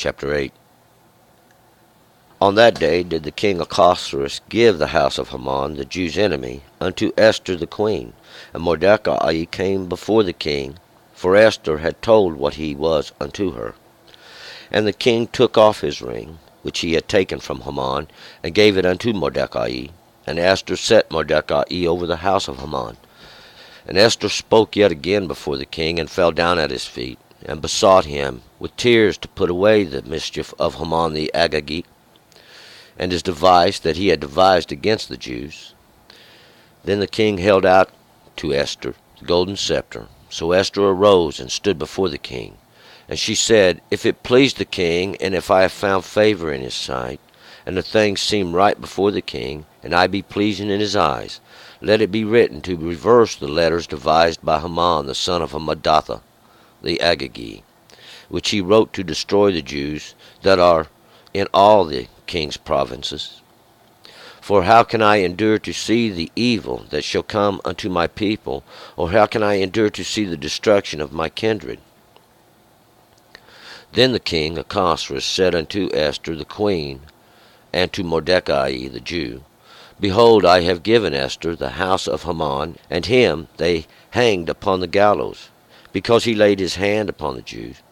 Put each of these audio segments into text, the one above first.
Chapter 8. On that day did the king Ahasuerus give the house of Haman, the Jews' enemy, unto Esther the queen. And Mordecai came before the king, for Esther had told what he was unto her. And the king took off his ring, which he had taken from Haman, and gave it unto Mordecai. And Esther set Mordecai over the house of Haman. And Esther spoke yet again before the king, and fell down at his feet, and besought him with tears to put away the mischief of Haman the Agagite, and his device that he had devised against the Jews. Then the king held out to Esther the golden scepter. So Esther arose and stood before the king. And she said, If it please the king, and if I have found favor in his sight, and the thing seem right before the king, and I be pleasing in his eyes, let it be written to reverse the letters devised by Haman the son of Hammedatha the Agagite, which he wrote to destroy the Jews that are in all the king's provinces. For how can I endure to see the evil that shall come unto my people, or how can I endure to see the destruction of my kindred? Then the king Ahasuerus said unto Esther the queen, and to Mordecai the Jew, Behold, I have given Esther the house of Haman, and him they hanged upon the gallows, because he laid his hand upon the Jews.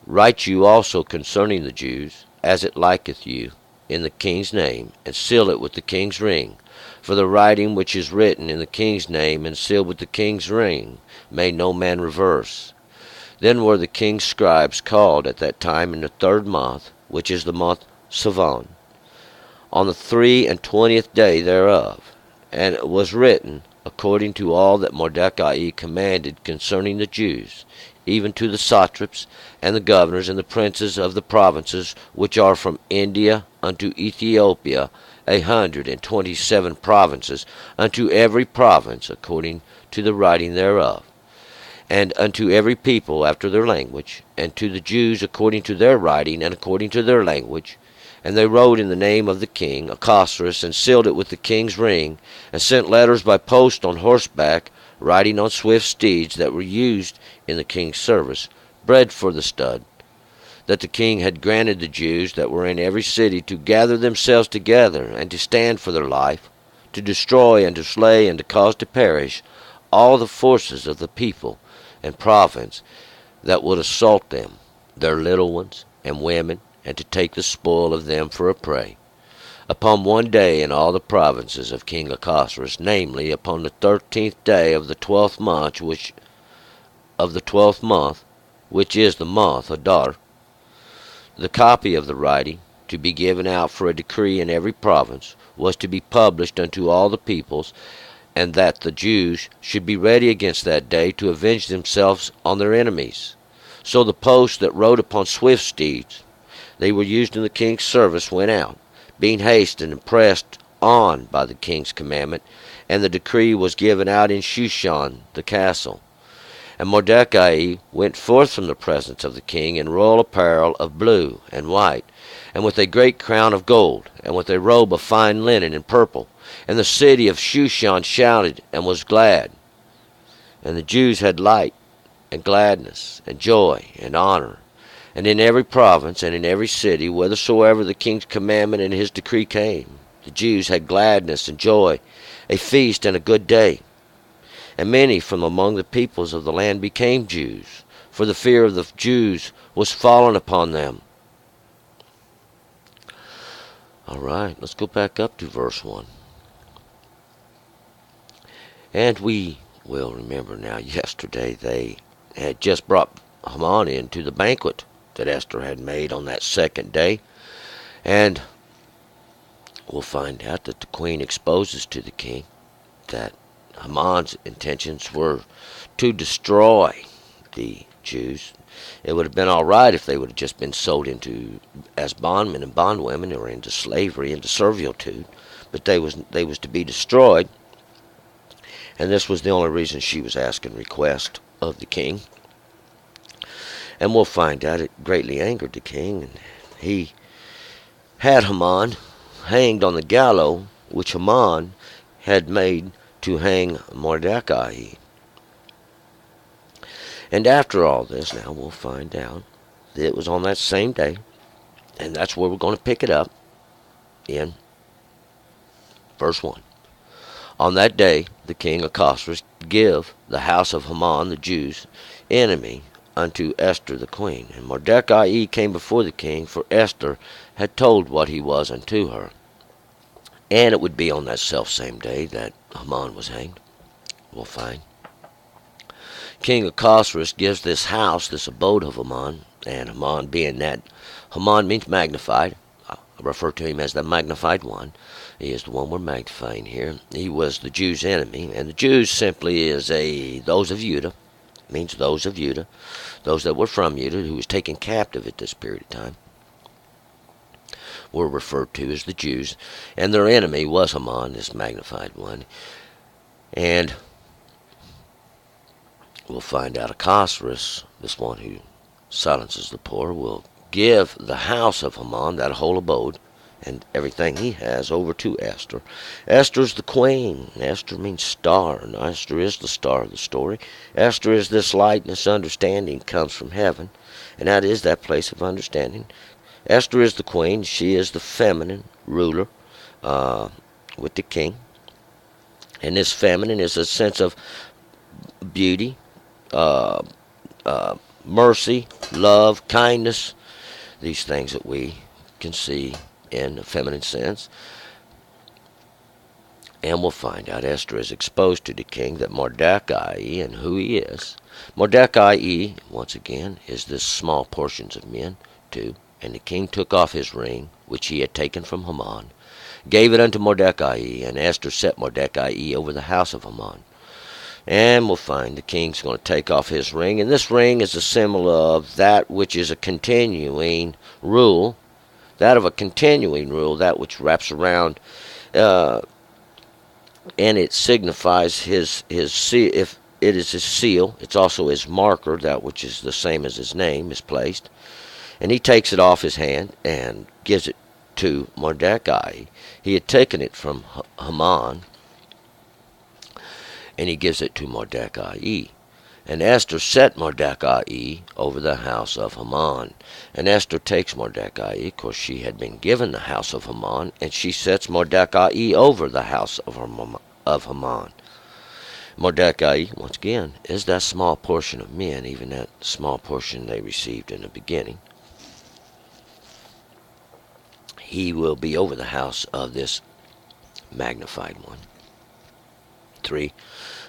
Write you also concerning the Jews, as it liketh you, in the king's name, and seal it with the king's ring. For the writing which is written in the king's name, and sealed with the king's ring, may no man reverse. Then were the king's scribes called at that time in the 3rd month, which is the month Sivan, on the 23 day thereof. And it was written according to all that Mordecai commanded concerning the Jews, even to the satraps, and the governors, and the princes of the provinces, which are from India unto Ethiopia, 127 provinces, unto every province according to the writing thereof, and unto every people after their language, and to the Jews according to their writing, and according to their language. And they wrote in the name of the king Ahasuerus, and sealed it with the king's ring, and sent letters by post on horseback, riding on swift steeds that were used in the king's service, bred for the stud, that the king had granted the Jews that were in every city to gather themselves together, and to stand for their life, to destroy and to slay and to cause to perish all the forces of the people and province that would assault them, their little ones and women, and to take the spoil of them for a prey, upon one day in all the provinces of King Ahasuerus, namely upon the 13th day of the 12th month, which is the month Adar. The copy of the writing, to be given out for a decree in every province, was to be published unto all the peoples, and that the Jews should be ready against that day to avenge themselves on their enemies. So the posts that rode upon swift steeds, they were used in the king's service, went out, being hasted and pressed on by the king's commandment, and the decree was given out in Shushan the castle. And Mordecai went forth from the presence of the king in royal apparel of blue and white, and with a great crown of gold, and with a robe of fine linen and purple. And the city of Shushan shouted and was glad. And the Jews had light and gladness and joy and honor. And in every province and in every city, whithersoever the king's commandment and his decree came, the Jews had gladness and joy, a feast and a good day. And many from among the peoples of the land became Jews, for the fear of the Jews was fallen upon them. All right, let's go back up to verse 1. And we will remember now, yesterday they had just brought Haman into the banquet that Esther had made on that 2nd day. And we'll find out that the queen exposes to the king that Haman's intentions were to destroy the Jews. It would have been all right if they would have just been sold into as bondmen and bondwomen, or into slavery, into servitude, but they was to be destroyed. And this was the only reason she was asking request of the king. And we'll find out it greatly angered the king, and he had Haman hanged on the gallows which Haman had made to hang Mordecai. And after all this, now we'll find out It was on that same day, and that's where we're going to pick it up in verse 1. On that day the king Ahasuerus give the house of Haman the Jews' enemy unto Esther the queen. And Mordecai came before the king, for Esther had told what he was unto her. And it would be on that self-same day that Haman was hanged. We'll find. King Ahasuerus gives this house, this abode of Haman, and Haman being that, Haman means magnified. I refer to him as the magnified one. He is the one we're magnifying here. He was the Jews' enemy, and the Jews simply is those of Judah, means those of Judah, those that were from Judah, who was taken captive at this period of time, were referred to as the Jews, and their enemy was Haman, this magnified one. And we'll find out Ahasuerus, this one who silences the poor, will give the house of Haman, that whole abode, and everything he has, over to Esther. Esther's the queen. Esther means star, and Esther is the star of the story. Esther is this light, and this understanding comes from heaven, and that is that place of understanding. Esther is the queen. She is the feminine ruler with the king, and this feminine is a sense of beauty, mercy, love, kindness, these things that we can see in a feminine sense. And we'll find out Esther is exposed to the king that Mordecai and who he is. Mordecai, once again, is this small portions of men too. And the king took off his ring, which he had taken from Haman, gave it unto Mordecai, and Esther set Mordecai over the house of Haman. And we'll find the king's going to take off his ring, and this ring is a symbol of that which is a continuing rule, that of a continuing rule, that which wraps around, and it signifies his seal. If it is his seal, it's also his marker, that which is the same as his name is placed. And he takes it off his hand and gives it to Mordecai. He had taken it from Haman, and he gives it to Mordecai. And Esther set Mordecai over the house of Haman. And Esther takes Mordecai, of course she had been given the house of Haman, and she sets Mordecai over the house of Haman. Mordecai, once again, is that small portion of men, even that small portion they received in the beginning. He will be over the house of this magnified one. 3.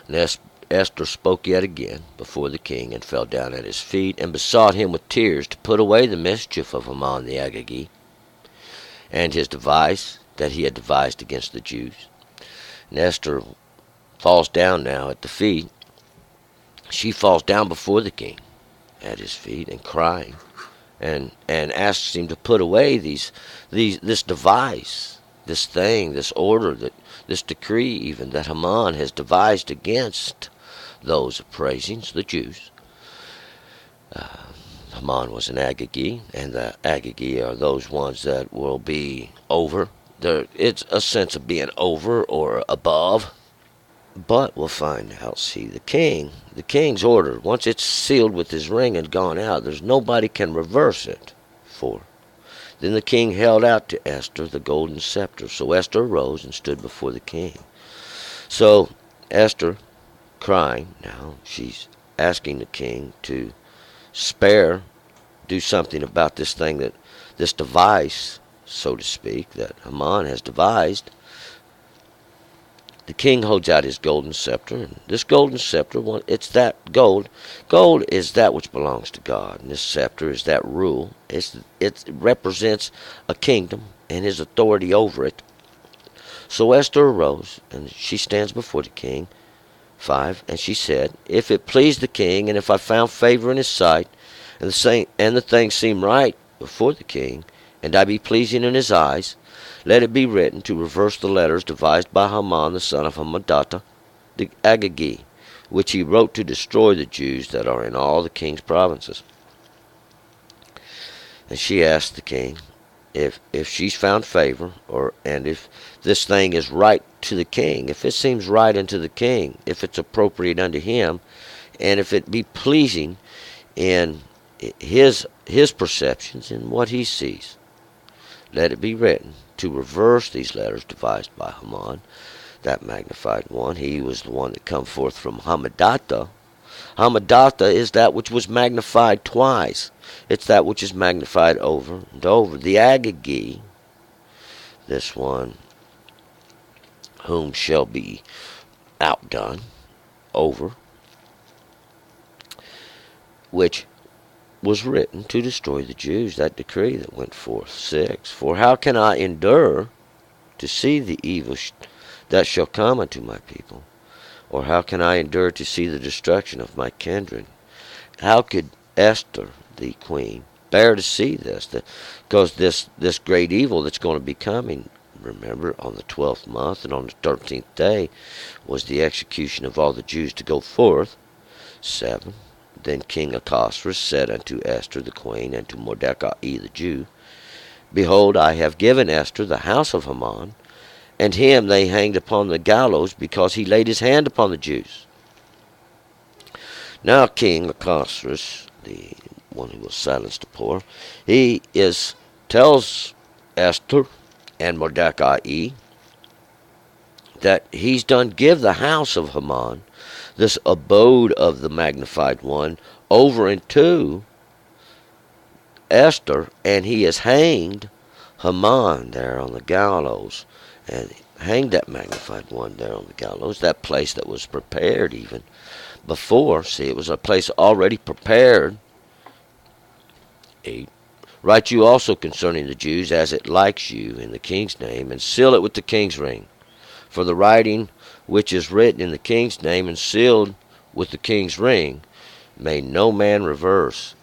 And Esther spoke yet again before the king, and fell down at his feet, and besought him with tears to put away the mischief of Haman the Agagite, and his device that he had devised against the Jews. And Esther falls down now at the feet. She falls down before the king at his feet, and crying, and asks him to put away this device, this thing, this order, this decree even that Haman has devised against those of praisings, the Jews. Haman was an Agagite, and the Agagite are those ones that will be over. It's a sense of being over or above. But we'll find out, see, the king's order, once it's sealed with his ring and gone out, there's nobody can reverse it. 4. Then the king held out to Esther the golden scepter. So Esther arose and stood before the king. So Esther, crying, now she's asking the king to do something about this thing, this device, so to speak, that Haman has devised. The king holds out his golden scepter, and this golden scepter, it's that gold. Gold is that which belongs to God, and this scepter is that rule. It represents a kingdom and his authority over it. So Esther arose, and she stands before the king. 5. And she said, If it please the king, and if I found favor in his sight, and the thing seem right before the king, and I be pleasing in his eyes, let it be written to reverse the letters devised by Haman the son of Hammedatha the Agagite, which he wrote to destroy the Jews that are in all the king's provinces. And she asked the king if she's found favor, and if this thing is right to the king, if it seems right unto the king, if it's appropriate unto him, and if it be pleasing in his perceptions and what he sees. Let it be written to reverse these letters devised by Haman, that magnified one. He was the one that come forth from Hamadatha. Hamadatha is that which was magnified twice. It's that which is magnified over and over. The Agagi, this one whom shall be outdone, over, which was written to destroy the Jews, that decree that went forth. 6. For how can I endure to see the evil that shall come unto my people? Or how can I endure to see the destruction of my kindred? How could Esther, the queen, bear to see this? Because this great evil that's going to be coming, remember, on the 12th month and on the 13th day was the execution of all the Jews to go forth. 7. Then King Ahasuerus said unto Esther the queen and to Mordecai the Jew, Behold, I have given Esther the house of Haman, and him they hanged upon the gallows because he laid his hand upon the Jews. Now King Ahasuerus, the one who will silence the poor, tells Esther and Mordecai that he's done give the house of Haman, this abode of the magnified one, over into Esther, and he has hanged Haman there on the gallows, and hanged that magnified one there on the gallows, that place that was prepared even before. See, it was a place already prepared. 8. Write you also concerning the Jews as it likes you in the king's name, and seal it with the king's ring. For the writing which is written in the king's name and sealed with the king's ring may no man reverse.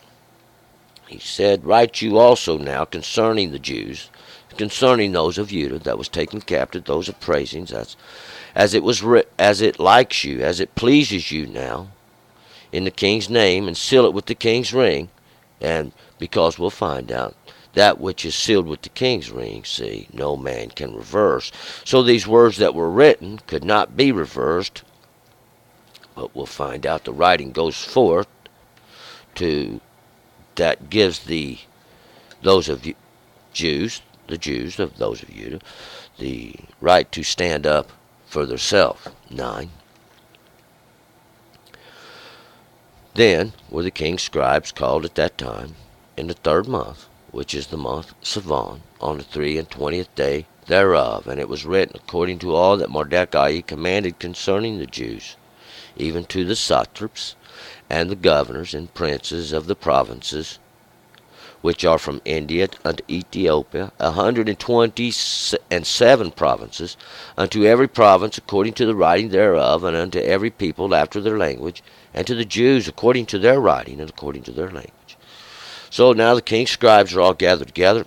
He said, Write you also now concerning the Jews, concerning those of Judah that was taken captive, those of praisings, as it likes you, as it pleases you now, in the king's name, and seal it with the king's ring. And because we'll find out, that which is sealed with the king's ring, see, no man can reverse. So these words that were written could not be reversed, but we'll find out the writing goes forth to that gives those of Jews, the Jews of those of Judah, the right to stand up for themselves. 9. Then were the king's scribes called at that time in the 3rd month, which is the month Sivan, on the 23rd day thereof. And it was written according to all that Mordecai commanded concerning the Jews, even to the satraps and the governors and princes of the provinces, which are from India unto Ethiopia, 127 provinces, unto every province according to the writing thereof, and unto every people after their language, and to the Jews according to their writing and according to their language. So now the king's scribes are all gathered together.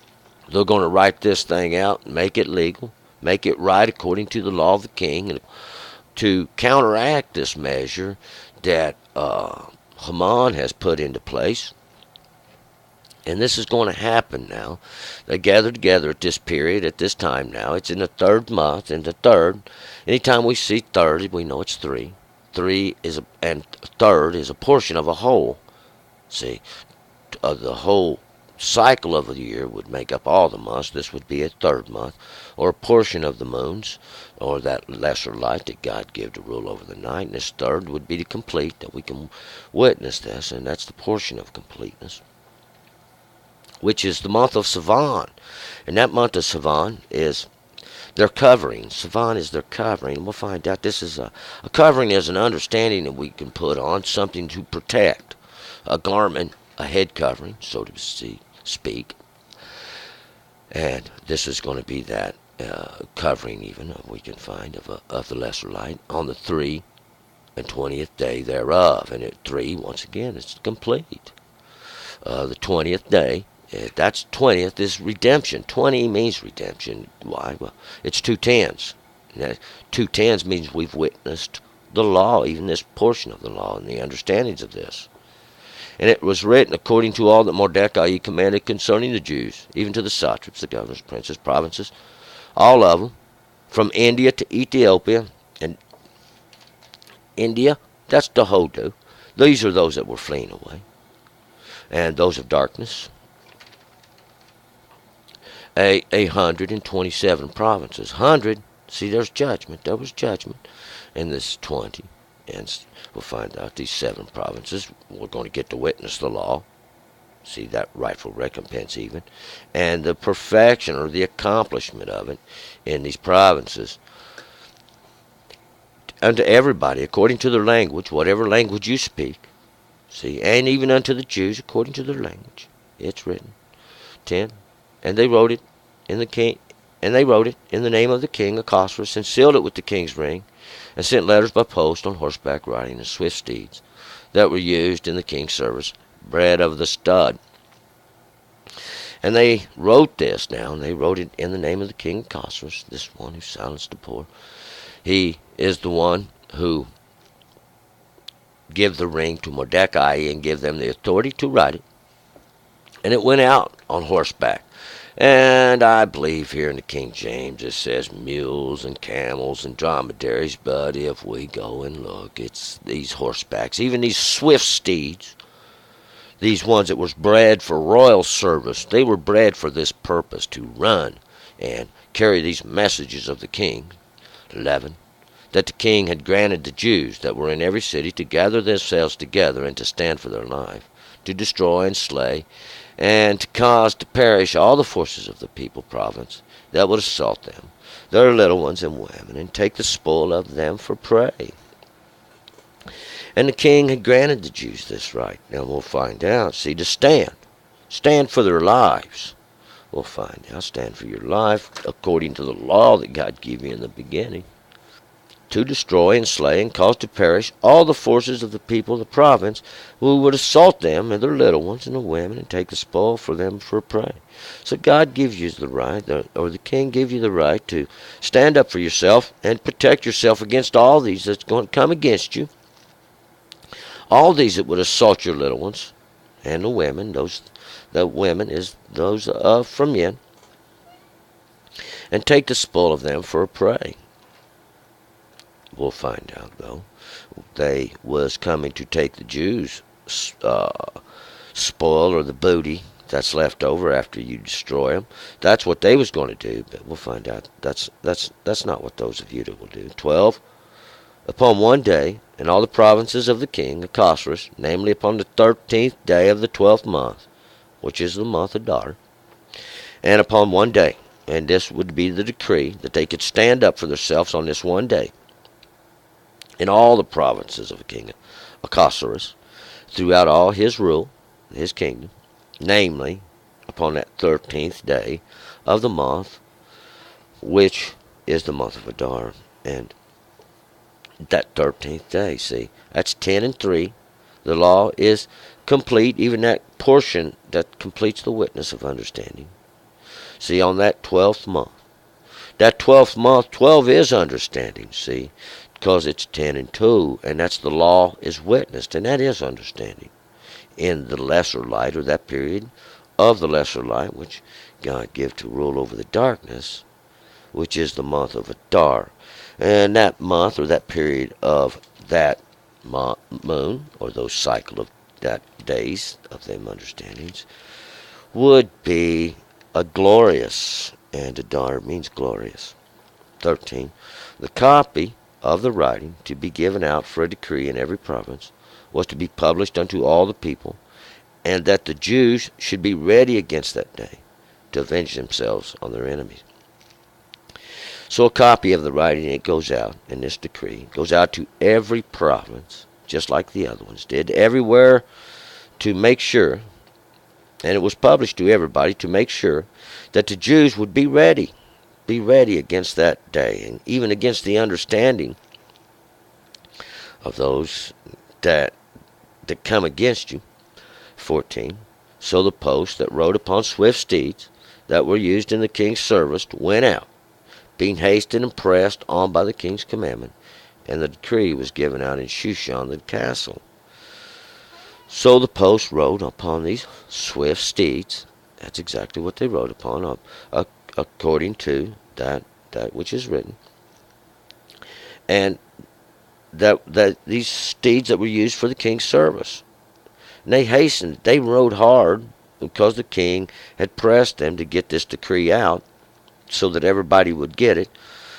They're going to write this thing out and make it legal, make it right according to the law of the king, and to counteract this measure that Haman has put into place. And this is going to happen now. They gather together at this period, at this time now. It's in the 3rd month, in the 3rd. Anytime we see 3rd, we know it's 3. 3 is and 3rd is a portion of a whole. See, the whole cycle of the year would make up all the months. This would be a 3rd month, or a portion of the moons, or that lesser light that God gave to rule over the night. And this 3rd would be the complete, that we can witness this, and that's the portion of completeness, which is the month of Sivan. And that month of Sivan is their covering. Sivan is their covering. We'll find out this is a covering is an understanding that we can put on, something to protect, a garment, a head covering, so to speak. And this is going to be that covering, even we can find of the lesser light on the 23rd day thereof. And at 3, once again, it's complete. The 20th day, that's 20th is redemption. 20 means redemption. Why? Well, it's 2 tens. 2 tens means we've witnessed the law, even this portion of the law, and the understandings of this. And it was written according to all that Mordecai commanded concerning the Jews, even to the satraps, the governors, princes, provinces, all of them, from India to Ethiopia. And India, that's the Hodu. These are those that were fleeing away. and those of darkness, 127 provinces. 100, see, there's judgment. There was judgment. And this 20. And we'll find out these 7 provinces, we're going to get to witness the law. See, that rightful recompense even. And the perfection or the accomplishment of it in these provinces. Unto everybody, according to their language, whatever language you speak. See, and even unto the Jews, according to their language. It's written. 10. And they wrote it in the name of the king Ahasuerus, and sealed it with the king's ring, and sent letters by post on horseback riding and swift steeds that were used in the king's service, bred of the stud. And they wrote this now, and they wrote it in the name of the king Ahasuerus, this one who silenced the poor. He is the one who give the ring to Mordecai and give them the authority to write it. And it went out on horseback. And I believe here in the King James it says mules and camels and dromedaries, but if we go and look, it's these horsebacks, even these swift steeds, these ones that was bred for royal service, they were bred for this purpose, to run and carry these messages of the king. 11. That the king had granted the Jews that were in every city to gather themselves together and to stand for their life, to destroy and slay, and to cause to perish all the forces of the people province that would assault them, their little ones and women, and take the spoil of them for prey. And the king had granted the Jews this right. Now we'll find out. See, to stand for their lives. We'll find out. Stand for your life according to the law that God gave you in the beginning. To destroy and slay and cause to perish all the forces of the people of the province who would assault them and their little ones and the women, and take the spoil for them for prey. So God gives you the right, or the king gives you the right, to stand up for yourself and protect yourself against all these that's going to come against you. All these that would assault your little ones and the women, the women is those from men, and take the spoil of them for a prey. We'll find out, though. They was coming to take the Jews' spoil, or the booty that's left over after you destroy them. That's what they was going to do, but we'll find out that's not what those of you will do. 12. Upon one day, in all the provinces of the king Ahasuerus, namely upon the 13th day of the 12th month, which is the month of Adar, and upon one day, and this would be the decree, that they could stand up for themselves on this one day, in all the provinces of the king Ahasuerus, throughout all his rule, his kingdom, namely, upon that 13th day of the month, which is the month of Adar. And that 13th day, see, that's 10 and 3. The law is complete, even that portion that completes the witness of understanding. See, on that 12th month, that 12th month, 12 is understanding, see, because it's 10 and 2, and that's the law is witnessed, and that is understanding. In the lesser light, or that period of the lesser light, which God gave to rule over the darkness, which is the month of Adar. And that month, or that period of that moon, or those cycle of that days of them understandings, would be a glorious, and Adar means glorious. 13. The copy of the writing to be given out for a decree in every province was to be published unto all the people, and that the Jews should be ready against that day to avenge themselves on their enemies. So a copy of the writing, it goes out, in this decree, goes out to every province, just like the other ones did, everywhere, to make sure, and it was published to everybody to make sure that the Jews would be ready against that day, and even against the understanding of those that come against you. 14. So the posts that rode upon swift steeds that were used in the king's service went out, being hasted and pressed on by the king's commandment, and the decree was given out in Shushan the castle. So the posts rode upon these swift steeds. That's exactly what they rode upon, according to that which is written. And that these steeds that were used for the king's service. And they hastened. They rode hard because the king had pressed them to get this decree out so that everybody would get it.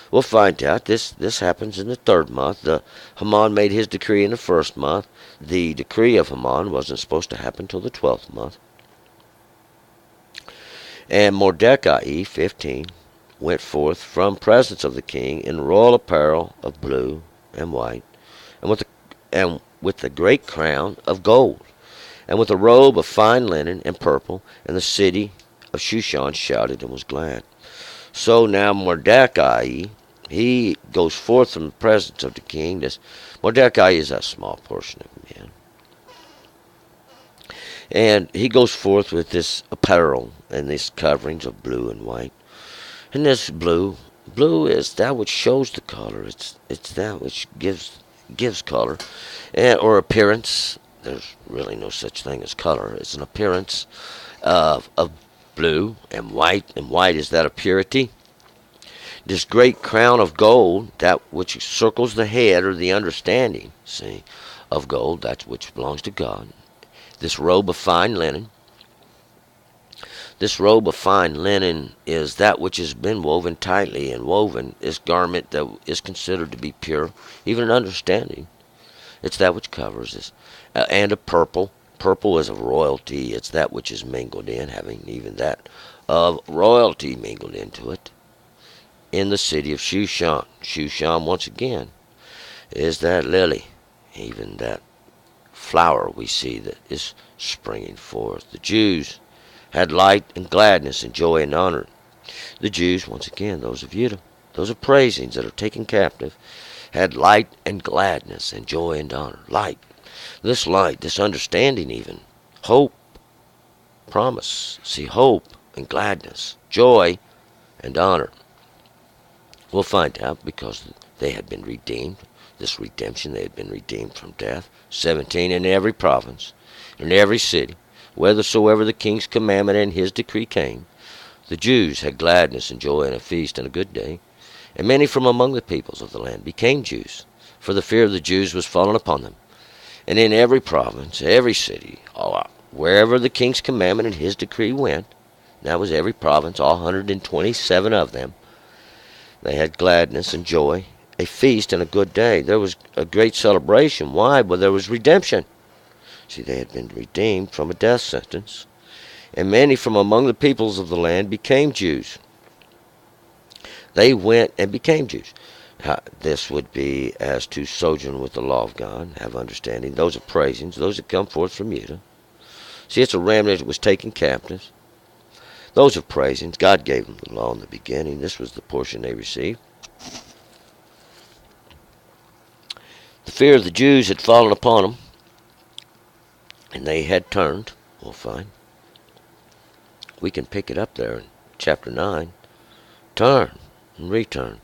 We'll find out. This happens in the 3rd month. Haman made his decree in the 1st month. The decree of Haman wasn't supposed to happen till the 12th month. And Mordecai, 15, went forth from presence of the king in royal apparel of blue and white, and with a great crown of gold, and with a robe of fine linen and purple. And the city of Shushan shouted and was glad. So now Mordecai, he goes forth from the presence of the king. Mordecai is a small portion of men. And he goes forth with this apparel and these coverings of blue and white. And this blue is that which shows the color. It's that which gives color, or appearance. There's really no such thing as color. It's an appearance of blue and white is that of purity. This great crown of gold, that which circles the head, or the understanding, see, of gold, that which belongs to God. This robe of fine linen. This robe of fine linen is that which has been woven tightly and woven. This garment that is considered to be pure, even in understanding. It's that which covers us. And of purple. Purple is of royalty. It's that which is mingled in, having even that of royalty mingled into it. In the city of Shushan. Shushan, once again, is that lily, even that flower we see that is springing forth. The Jews had light and gladness and joy and honor. The Jews, once again, those of Judah, those of praisings that are taken captive, had light and gladness and joy and honor. Light, this understanding even. Hope, promise. See, hope and gladness, joy and honor. We'll find out because they had been redeemed. This redemption, they had been redeemed from death. 17, in every province, in every city, whithersoever the king's commandment and his decree came, the Jews had gladness and joy and a feast and a good day. And many from among the peoples of the land became Jews, for the fear of the Jews was fallen upon them. And in every province, every city, wherever the king's commandment and his decree went, that was every province, all 127 of them, they had gladness and joy, a feast and a good day. There was a great celebration. Why? Well, there was redemption. See, they had been redeemed from a death sentence. And many from among the peoples of the land became Jews. They went and became Jews. This would be as to sojourn with the law of God, have understanding. Those are praisings, those that come forth from Judah. See, it's a remnant that was taken captive. Those are praisings. God gave them the law in the beginning. This was the portion they received. The fear of the Jews had fallen upon them, and they had turned. We'll find. We can pick it up there in chapter 9. Turn and return.